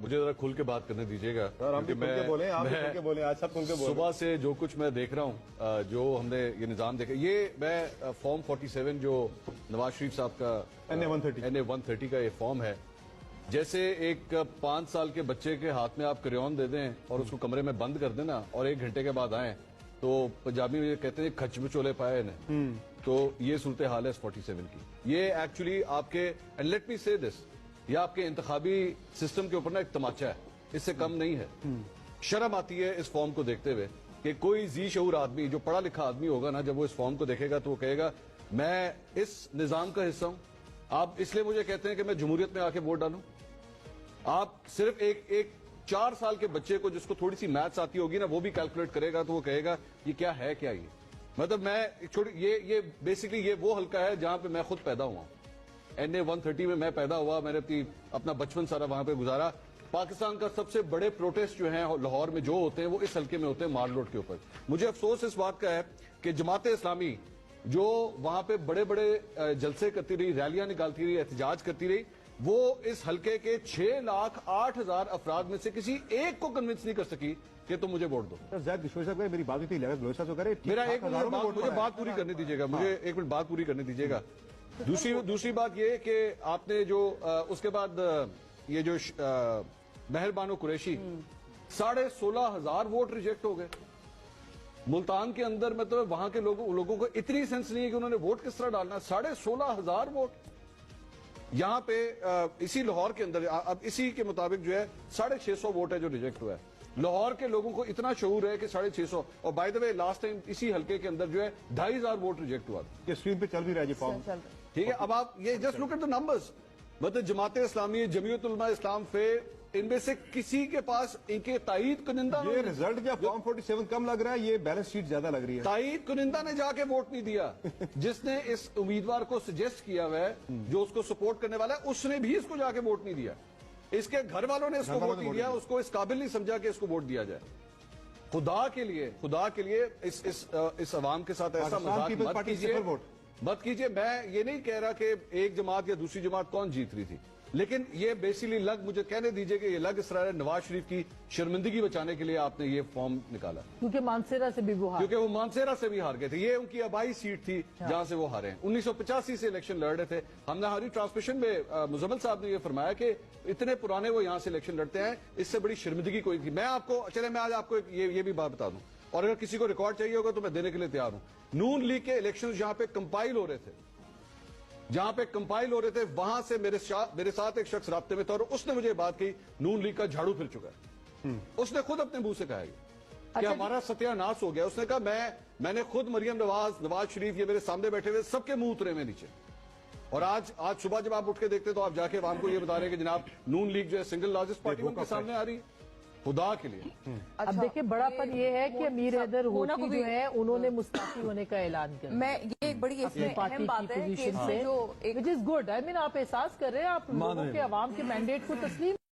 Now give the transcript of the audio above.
مجھے ذرا کھل کے بات کرنے دیجیے گا، ہم بھی کھل کے بولیں، آپ بھی کھل کے بولیں، آج سب کھل کے بولیں۔ صبح سے جو کچھ میں دیکھ رہا ہوں، جو ہم نے یہ نظام دیکھا، یہ میں فارم 47 جو نواز شریف صاحب کا NA-130 کا یہ فارم ہے، جیسے ایک 5 سال کے بچے کے ہاتھ میں آپ کریون دے دیں اور اس کو کمرے میں بند کر دیں نا، اور 1 گھنٹے کے بعد آئیں تو پنجابی میں کہتے ہیں کھچ بچولے پائے انہیں، تو یہ صورتحال ہے اس 47 کی۔ یہ ایکچولی آپ کے اینڈ لیٹ می سے دس، یہ آپ کے انتخابی سسٹم کے اوپر نا ایک تماچا ہے، اس سے کم نہیں ہے۔ شرم آتی ہے اس فارم کو دیکھتے ہوئے کہ کوئی ذی شعور آدمی جو پڑھا لکھا آدمی ہوگا نا، جب وہ اس فارم کو دیکھے گا تو وہ کہے گا میں اس نظام کا حصہ ہوں۔ آپ اس لیے مجھے کہتے ہیں کہ میں جمہوریت میں آ کے ووٹ ڈالوں؟ آپ صرف ایک 4 سال کے بچے کو جس کو تھوڑی سی میتھس آتی ہوگی نا، وہ بھی کیلکولیٹ کرے گا تو وہ کہے گا یہ کیا ہے، کیا یہ مطلب میں یہ بیسیکلی یہ وہ حلقہ ہے جہاں پہ میں خود پیدا ہوا ہوں۔ NA-130 میں پیدا ہوا، میں نے اپنا بچپن سارا وہاں پہ گزارا۔ پاکستان کا سب سے بڑے پروٹیسٹ جو ہیں لاہور میں جو ہوتے ہیں وہ اس حلقے میں ہوتے ہیں، مال روڈ کے اوپر۔ مجھے افسوس اس بات کا ہے کہ جماعت اسلامی جو وہاں پہ بڑے بڑے جلسے کرتی رہی، ریلیاں نکالتی رہی، احتجاج کرتی رہی، وہ اس حلقے کے 6,08,000 افراد میں سے کسی ایک کو کنونس نہیں کر سکی کہ تم مجھے ووٹ دو۔ زید کشور صاحب میری بات ہوئی تھی، بلوچ صاحب کرے میرا ایک منٹ مجھے بات پوری کرنے دیجیے گا، مجھے ایک منٹ بات پوری کرنے دیجیے گا۔ دوسری بات یہ کہ آپ نے جو اس کے بعد یہ جو مہر بانو قریشی 16,500 ووٹ ریجیکٹ ہو گئے ملتان کے اندر، مطلب وہاں کے لوگوں کو اتنی سینس نہیں ہے کہ انہوں نے ووٹ کس طرح ڈالنا۔ 16,500 ووٹ یہاں پہ اسی لاہور کے اندر، اب اسی کے مطابق جو ہے 650 ووٹ ہے جو ریجیکٹ ہوا ہے۔ لاہور کے لوگوں کو اتنا شعور ہے کہ 650، اور by the way last time اسی حلقے کے اندر جو ہے 2,500 ووٹ ریجیکٹ ہوا تھا۔ یہ اسکرین پہ چل بھی رہا ہے جی فارم، ٹھیک ہے۔ اب آپ یہ just look at the numbers, مطلب جماعت اسلامی، جمعیت علماء اسلام ان میں سے کسی کے پاس ان کے تائید کنندہ، یہ رزلٹ کیا فارم 47 کم لگ رہا ہے، یہ بیلنس شیٹ زیادہ لگ رہی ہے۔ تائید کنندہ نے جا کے ووٹ نہیں دیا، جس نے اس امیدوار کو سجیسٹ کیا ہوا ہے، جو اس کو سپورٹ کرنے والا ہے، اس نے بھی اس کو جا کے ووٹ نہیں دیا۔ اس کے گھر والوں نے اس کو ووٹ نہیں دیا، اس کو اس قابل نہیں سمجھا کہ اس کو ووٹ دیا جائے۔ خدا کے لیے اس عوام کے ساتھ ایسا مذاق مت کیجیے۔ میں یہ نہیں کہہ رہا کہ ایک جماعت یا دوسری جماعت کون جیت رہی تھی، لیکن یہ بیسیکلی مجھے کہنے دیجئے کہ یہ لگ اس طرح ہے نواز شریف کی شرمندگی بچانے کے لیے آپ نے یہ فارم نکالا، کیونکہ مانسیرا سے بھی وہ مانسیرا سے بھی ہار گئے تھے۔ یہ ان کی آبائی سیٹ تھی جہاں سے وہ ہارے ہیں۔ 1985 سے الیکشن لڑ رہے تھے۔ ہم نے ہماری ٹرانسمیشن میں مزمل صاحب نے یہ فرمایا کہ اتنے پرانے وہ یہاں سے الیکشن لڑتے ہیں، اس سے بڑی شرمندگی کوئی تھی۔ میں آج آپ کو یہ بھی بات بتا دوں، اور اگر کسی کو ریکارڈ چاہیے ہوگا تو میں دینے کے لیے تیار ہوں۔ نون لیگ کے الیکشن جہاں پہ کمپائل ہو رہے تھے، وہاں سے میرے ساتھ ایک شخص رابطے میں تھا، اور اس نے مجھے بات کی نون لیگ کا جھاڑو پھر چکا ہے۔ اس نے خود اپنے منہ سے کہا کہ ہمارا ستیہ ناش ہو گیا۔ اس نے کہا میں نے خود مریم نواز شریف، یہ میرے سامنے بیٹھے ہوئے سب کے منہ اترے میں نیچے، اور آج صبح جب آپ اٹھ کے دیکھتے تو آپ جا کے عوام کو یہ بتا رہے ہیں کہ جناب نون لیگ جو ہے سنگل لارجسٹ پارٹی ان کے سامنے آ رہی ہے۔ خدا کے لیے اب دیکھیں بڑا پن یہ ہے کہ امیر حیدر ہوتی جو ہے انہوں نے مستعفی ہونے کا اعلان کیا۔ میں یہ ایک بڑی اہم بات ہے کہ وچ از گڈ۔ آپ احساس کر رہے ہیں، آپ لوگوں کے عوام کے مینڈیٹ کو تسلیم